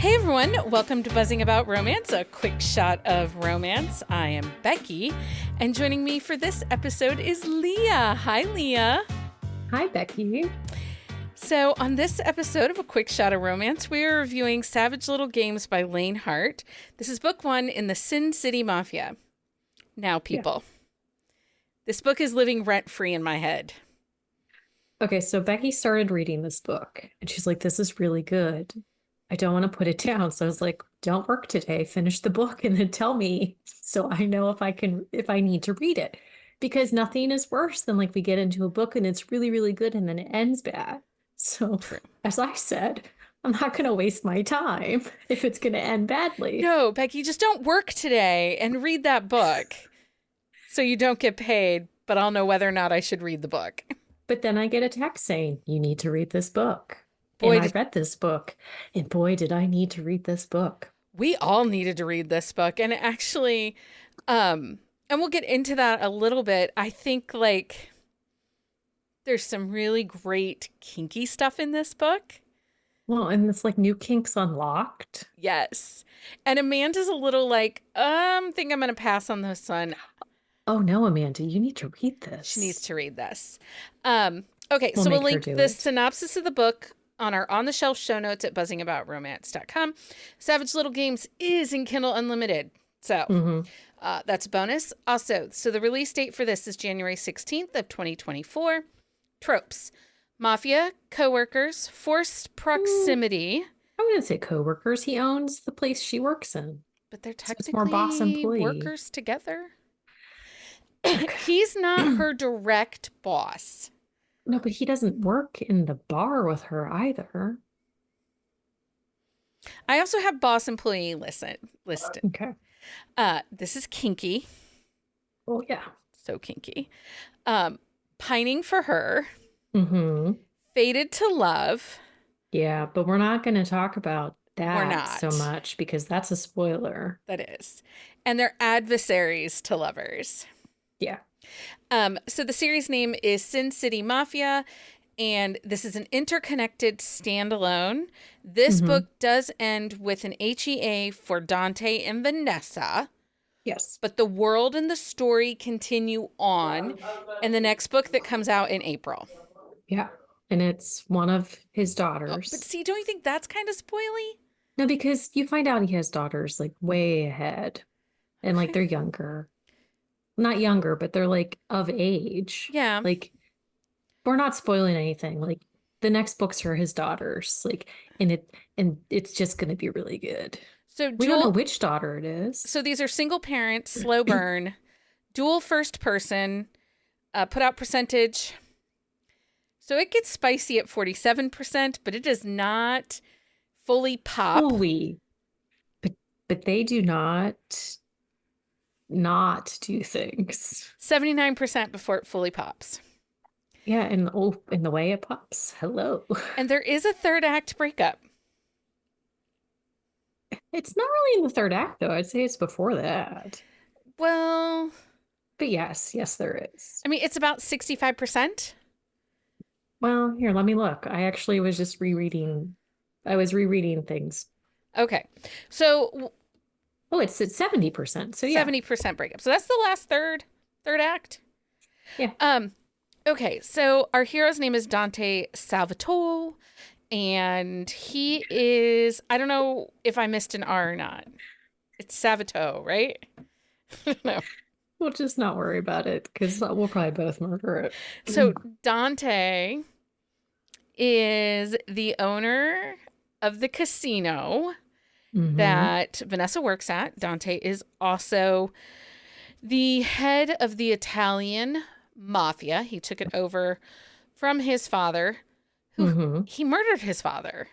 Hey everyone, welcome to Buzzing About Romance, a quick shot of romance. I am Becky, and joining me for this episode is Leah. Hi, Leah. Hi, Becky. So on this episode of A Quick Shot of Romance, we are reviewing Savage Little Games by Lane Hart. This is book one in the Sin City Mafia. Now, people, This book is living rent-free in my head. Okay, so Becky started reading this book, and she's like, this is really good. I don't want to put it down. So I was like, don't work today. Finish the book and then tell me so I know if I need to read it. Because nothing is worse than like we get into a book and it's really, really good and then it ends bad. So True. As I said, I'm not going to waste my time if it's going to end badly. No, Becky, just don't work today and read that book so you don't get paid, but I'll know whether or not I should read the book. But then I get a text saying, you need to read this book. Boy, and I read this book, and boy, did I need to read this book. We all needed to read this book. And actually, and we'll get into that a little bit. I think like there's some really great kinky stuff in this book. Well, and it's like new kinks unlocked. Yes. And Amanda's a little like, think I'm going to pass on this one. Oh no, Amanda, you need to read this. She needs to read this. Okay, so we'll link the synopsis of the book on our On the Shelf show notes at buzzingaboutromance.com. Savage Little Games is in Kindle Unlimited. So that's a bonus. Also, so the release date for this is January 16th of 2024. Tropes. Mafia, coworkers, forced proximity. I wouldn't say coworkers. He owns the place she works in. But they're So it's technically more boss employee. workers together. He's not her direct boss. No, but he doesn't work in the bar with her either. I also have boss employee listed. Okay. This is kinky. Oh, yeah. So kinky. Pining for her. Mm-hmm. Fated to love. Yeah, but we're not going to talk about We're that not. so much because that's a spoiler. That is. And they're adversaries to lovers. Yeah. So the series name is Sin City Mafia, and this is an interconnected standalone. This book does end with an HEA for Dante and Vanessa. Yes. But the world and the story continue on in the next book that comes out in April. Yeah. And it's one of his daughters. But see, don't you think that's kind of spoily? No, because you find out he has daughters like way ahead. And like they're younger. Not younger, but they're like of age. Yeah. Like we're not spoiling anything. Like the next books are his daughters. Like and it's just gonna be really good. So we don't know which daughter it is. So these are single parents, slow burn, dual first person, put out percentage. So it gets spicy at 47%, but it does not fully pop. Fully. But they do not do things. 79% before it fully pops. Yeah, and in the way it pops. Hello. And there is a third act breakup. It's not really in the third act, though. I'd say it's before that. Well, but yes, there is. I mean, it's about 65%. Well, here, let me look. I actually was just rereading. I was rereading things. Okay. So. Oh, it's at 70%. So yeah. 70% breakup. So that's the last third act. Yeah. Okay. So our hero's name is Dante Salvatore. And he is, I don't know if I missed an R or not. It's Salvatore, right? I don't know. We'll just not worry about it because we'll probably both murder it. So Dante is the owner of the casino that Vanessa works at. Dante is also the head of the Italian mafia. He took it over from his father, who he murdered his father.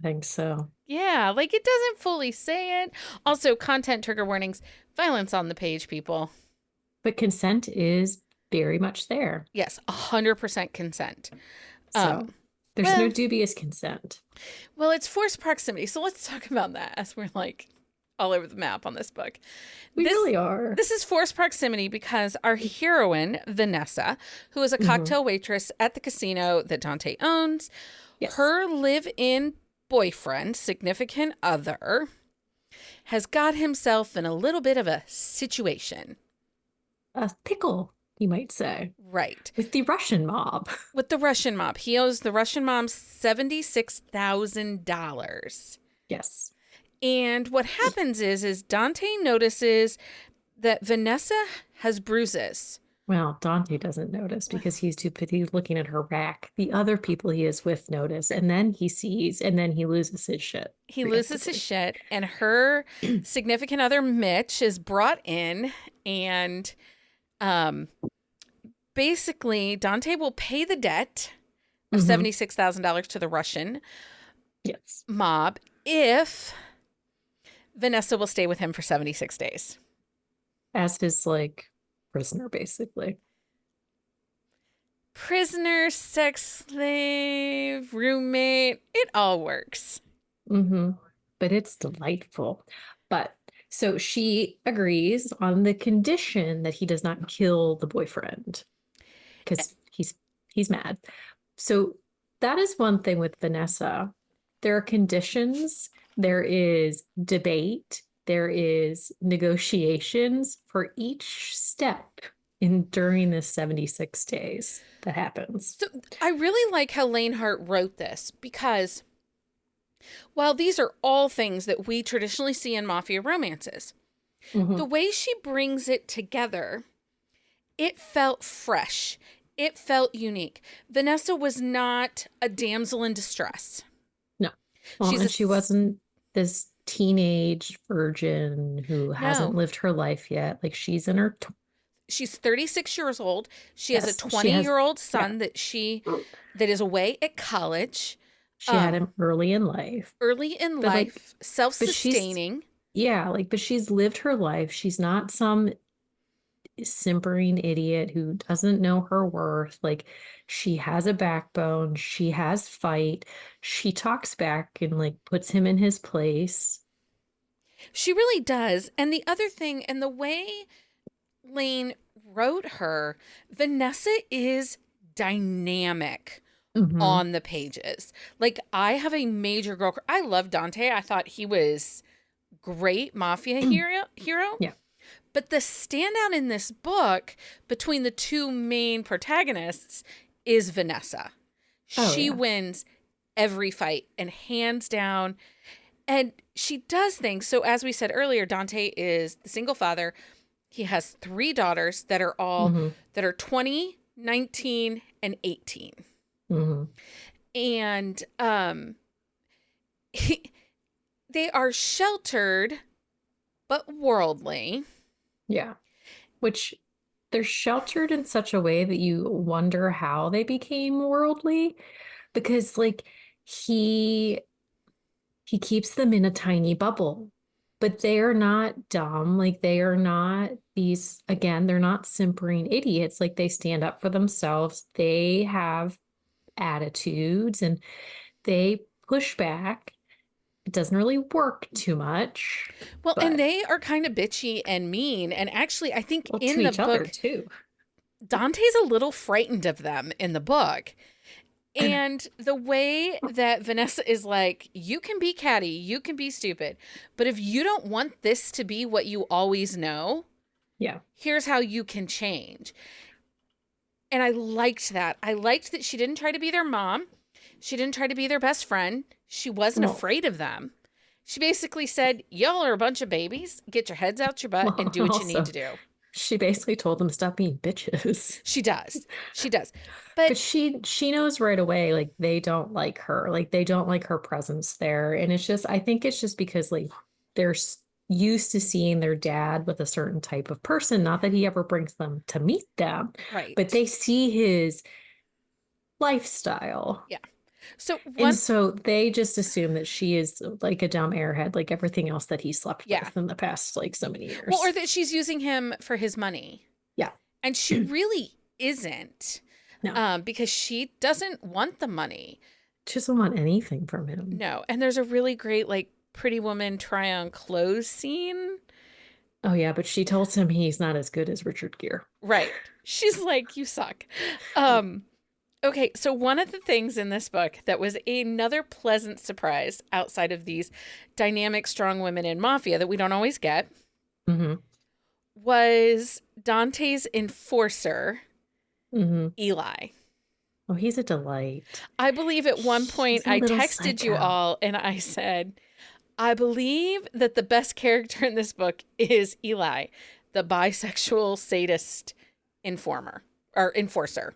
I think so. Yeah, like it doesn't fully say it. Also, content trigger warnings, violence on the page, people. But consent is very much there. Yes, 100% consent. So there's no dubious consent. Well, it's forced proximity. So let's talk about that as we're like all over the map on this book. We really are. This is forced proximity because our heroine, Vanessa, who is a cocktail waitress at the casino that Dante owns, her live-in boyfriend, significant other, has got himself in a little bit of a situation. A pickle, you might say. Right. With the Russian mob. With the Russian mob. He owes the Russian mob $76,000. Yes. And what happens is Dante notices that Vanessa has bruises. Well, Dante doesn't notice because he's too busy looking at her rack. The other people he is with notice, and then he sees, and then he loses his shit. He loses his shit, and her significant other, Mitch, is brought in, and basically Dante will pay the debt of $76,000 to the Russian mob if Vanessa will stay with him for 76 days. As his, like, prisoner, basically. Prisoner, sex slave, roommate, it all works. But it's delightful. But so she agrees on the condition that he does not kill the boyfriend because he's mad. So that is one thing with Vanessa. There are conditions, there is debate, there is negotiations for each step during this 76 days that happens. So I really like how Lane Hart wrote this because while these are all things that we traditionally see in mafia romances, the way she brings it together, it felt fresh. It felt unique. Vanessa was not a damsel in distress. No. Well, she wasn't this teenage virgin who hasn't lived her life yet. Like, she's in her... She's 36 years old. She has a 20-year-old son that is away at college. She had him early in life. Self-sustaining. But she's lived her life. She's not some simpering idiot who doesn't know her worth. Like, she has a backbone. She has fight. She talks back and, like, puts him in his place. She really does. And the other thing, and the way Lane wrote her, Vanessa is dynamic on the pages. Like, I have a major girl. I love Dante. I thought he was great mafia hero. Yeah. But the standout in this book between the two main protagonists is Vanessa. She wins every fight and hands down. And she does things. So as we said earlier, Dante is the single father. He has 3 daughters that are all that are 20, 19, and 18. And they are sheltered but worldly. Yeah. Which they're sheltered in such a way that you wonder how they became worldly, because, like, he keeps them in a tiny bubble, but they are not dumb. Like, they are not these, again, they're not simpering idiots. Like, they stand up for themselves. They have attitudes and they push back. It doesn't really work too much. Well, and they are kind of bitchy and mean. And actually, I think in the book, too, Dante's a little frightened of them in the book. And the way that Vanessa is like, you can be catty, you can be stupid, but if you don't want this to be what you always know, here's how you can change. And I liked that. I liked that she didn't try to be their mom. She didn't try to be their best friend. She wasn't afraid of them. She basically said, y'all are a bunch of babies. Get your heads out your butt and do what you need to do. She basically told them stop being bitches. She does. She does. But she knows right away, like, they don't like her. Like, they don't like her presence there. And it's just, I think it's just because, like, they're used to seeing their dad with a certain type of person. Not that he ever brings them to meet them. Right. But they see his lifestyle. Yeah. So they just assume that she is like a dumb airhead, like everything else that he slept with in the past, like, so many years. Well, or that she's using him for his money. Yeah. And she really isn't. No. Because she doesn't want the money. She doesn't want anything from him. No. And there's a really great, like, Pretty Woman try on clothes scene. Oh, yeah. But she tells him he's not as good as Richard Gere. Right. She's like, you suck. Okay, so one of the things in this book that was another pleasant surprise outside of these dynamic, strong women in mafia that we don't always get Mm-hmm. was Dante's enforcer, Mm-hmm. Eli. Oh, he's a delight. I believe at one point He's a I little texted you psycho. all and I said, I believe that the best character in this book is Eli, the bisexual sadist informer or enforcer.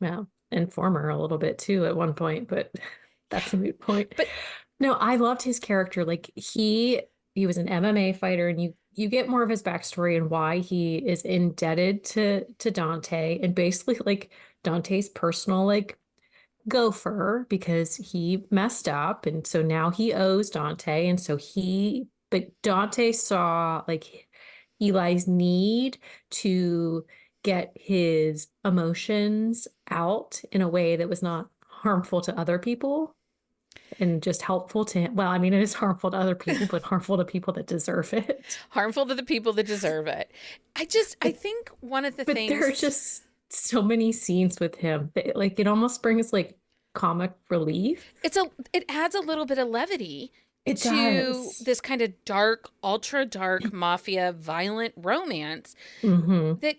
Well, and former a little bit too at one point, but Yeah. that's a moot point. But No, I loved his character. Like he was an MMA fighter, and you get more of his backstory and why he is indebted to Dante, and basically like Dante's personal like gopher because he messed up, and so now he owes Dante, and so but Dante saw like Eli's need to get his emotions out in a way that was not harmful to other people and just helpful to him. Well, I mean, it is harmful to other people, but harmful to people that deserve it. harmful to the people that deserve it. I But think one of the but there are things just so many scenes with him that like it almost brings like comic relief. it adds a little bit of levity It to does. this kind of dark, ultra dark mafia violent romance Hmm. that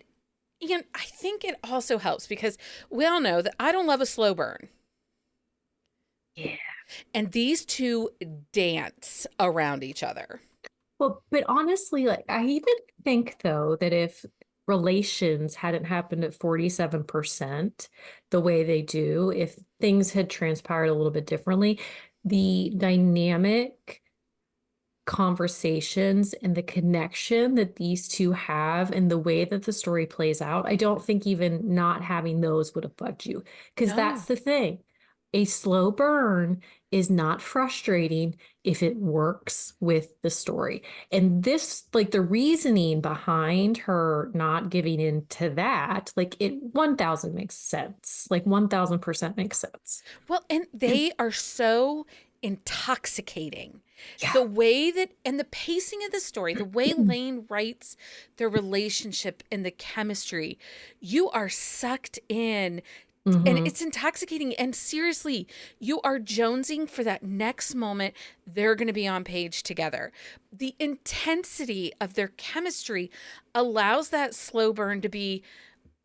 I think it also helps because we all know that I don't love a slow burn. Yeah. And these two dance around each other. Well, but honestly, like I even think though that if relations hadn't happened at 47% the way they do, if things had transpired a little bit differently, the dynamic conversations and the connection that these two have and the way that the story plays out, I don't think even not having those would have bugged you. Because that's No. the thing. A slow burn is not frustrating if it works with the story. And this, like the reasoning behind her not giving in to that, like it 1000 makes sense. Like 1000% makes sense. Well, and they are so intoxicating. Yeah. The way that, and the pacing of the story, the way Lane writes their relationship and the chemistry, you are sucked in and Hmm. it's intoxicating. And seriously, you are jonesing for that next moment they're going to be on page together. The intensity of their chemistry allows that slow burn to be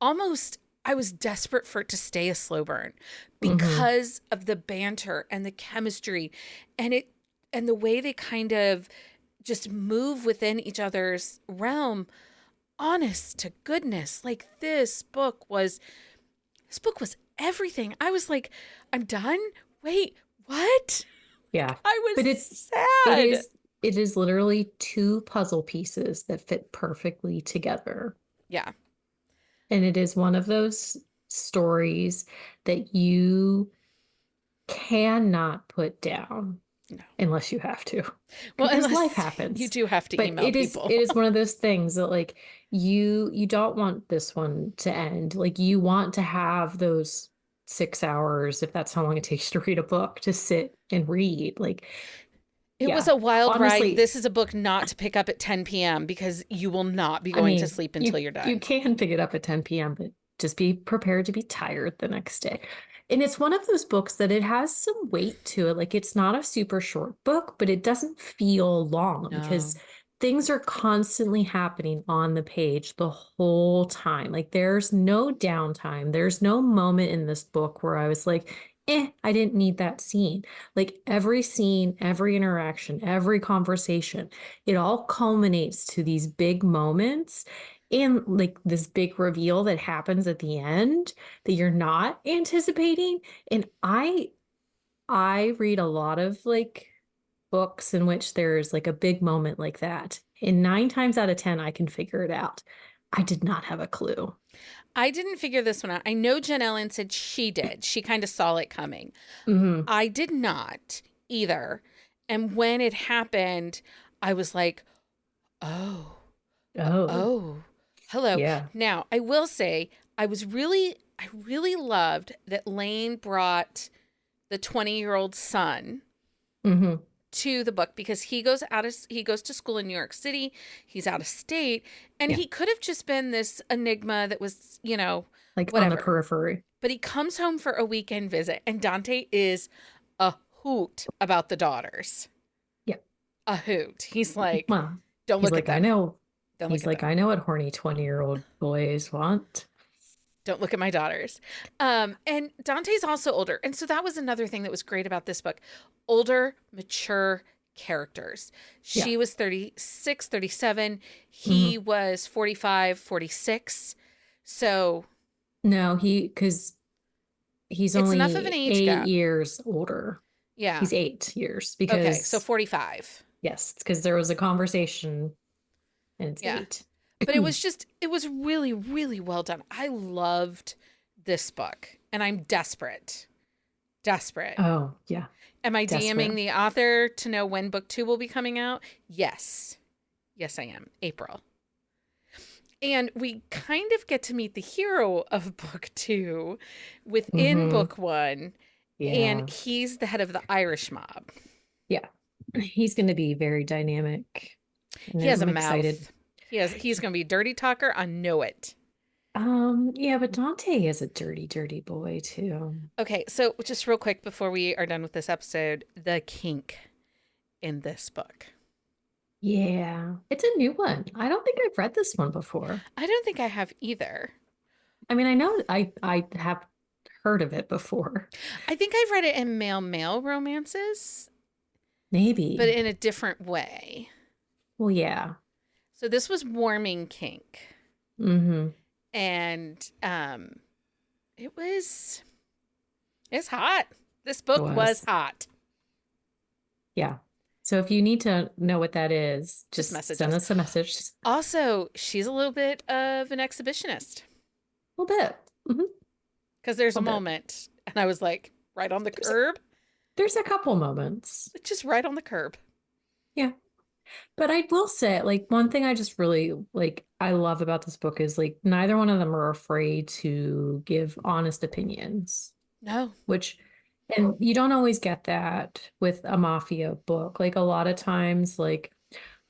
almost, I was desperate for it to stay a slow burn Hmm. because of the banter and the chemistry and it and the way they kind of just move within each other's realm. Honest to goodness, like this book was everything. I was like, I'm done. Wait, what? Yeah. I But was it sad. is it is literally two puzzle pieces that fit perfectly together. Yeah. And it is one of those stories that you cannot put down No. unless you have to Well, because life unless you happens. do have to But email it people. is one of those things that like you don't want this one to end. Like you want to have those 6 hours, if that's how long it takes to read a book, to sit and read. Like, It was yeah, a wild ride. honestly, This is a book not to pick up at 10 p.m. because you will not be I going to mean, sleep until you're you done. can pick it up at 10 p.m., but just be prepared to be tired the next day. And it's one of those books that it has some weight to it. Like it's not a super short book, but it doesn't feel long because No. things are constantly happening on the page the whole time. Like there's no downtime. There's no moment in this book where I was like, I didn't need that scene. Like every scene, every interaction, every conversation, it all culminates to these big moments and like this big reveal that happens at the end that you're not anticipating. And I read a lot of like books in which there's like a big moment like that. And 9 times out of 10, I can figure it out. I did not have a clue. I didn't figure this one out. I know Jen Ellen said she did. She kind of saw it coming. Hmm. I did not either. And when it happened, I was like, oh, Oh, oh, hello. yeah. Now, I will say, I really loved that Lane brought the 20-year-old son Hmm. to the book because he goes to school in New York City. He's out of state and Yeah. he could have just been this enigma that was, like on the whatever. periphery. But he comes home for a weekend visit, and Dante is a hoot about the daughters. Yeah. A hoot. He's like, Well, don't he's look like, at them. I know. Don't He's look at like, them. I know what horny 20-year-old boys want. Don't look at my daughters. And Dante's also older. And so that was another thing that was great about this book. Older, mature characters. She was 36, 37. He was 45, 46. So. No, because he's only enough of an age 8 gap. years older. Yeah. He's 8 years because. Okay, so 45. Yes, because there was a conversation and it's 8. But it was really, really well done. I loved this book, and I'm desperate. Desperate. Oh, yeah. Am I Desperate. DMing the author to know when book 2 will be coming out? Yes. Yes, I am. April. And we kind of get to meet the hero of book 2 within book 1. Yeah. And he's the head of the Irish mob. Yeah. He's going to be very dynamic. He has a mouth. He's going to be a dirty talker. I know it. Yeah, but Dante is a dirty, dirty boy too. Okay, so just real quick before we are done with this episode, the kink in this book. Yeah, it's a new one. I don't think I've read this one before. I don't think I have either. I mean, I know I have heard of it before. I think I've read it in male romances. Maybe. But in a different way. Well, yeah. So this was warming kink. Mm-hmm. And it's hot. This book was hot. Yeah. So if you need to know what that is, just send us a message. Also, she's a little bit of an exhibitionist. A little bit. Because there's a moment, and I was like, right on the curb. There's a couple moments. Just right on the curb. Yeah. But I will say, like, one thing I just really, like, I love about this book is, like, neither one of them are afraid to give honest opinions. No. And you don't always get that with a mafia book. Like, a lot of times, like,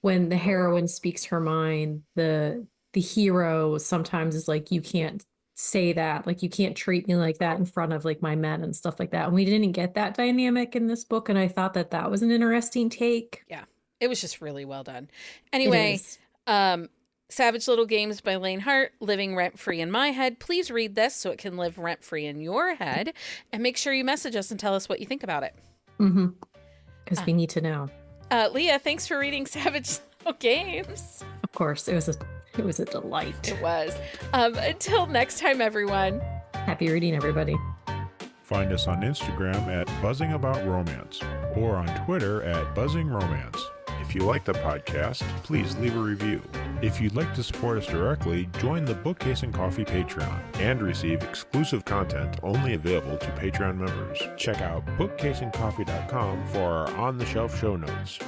when the heroine speaks her mind, the hero sometimes is like, you can't say that. Like, you can't treat me like that in front of, like, my men and stuff like that. And we didn't get that dynamic in this book. And I thought that was an interesting take. Yeah. It was just really well done. Anyway, Savage Little Games by Lane Hart, living rent-free in my head. Please read this so it can live rent-free in your head. And make sure you message us and tell us what you think about it. Because we need to know. Leah, thanks for reading Savage Little Games. Of course. It was a delight. It was. Until next time, everyone. Happy reading, everybody. Find us on Instagram at Buzzing About Romance or on Twitter at Buzzing Romance. If you like the podcast, please leave a review. If you'd like to support us directly, join the Bookcase and Coffee Patreon and receive exclusive content only available to Patreon members. Check out bookcaseandcoffee.com for our on-the-shelf show notes.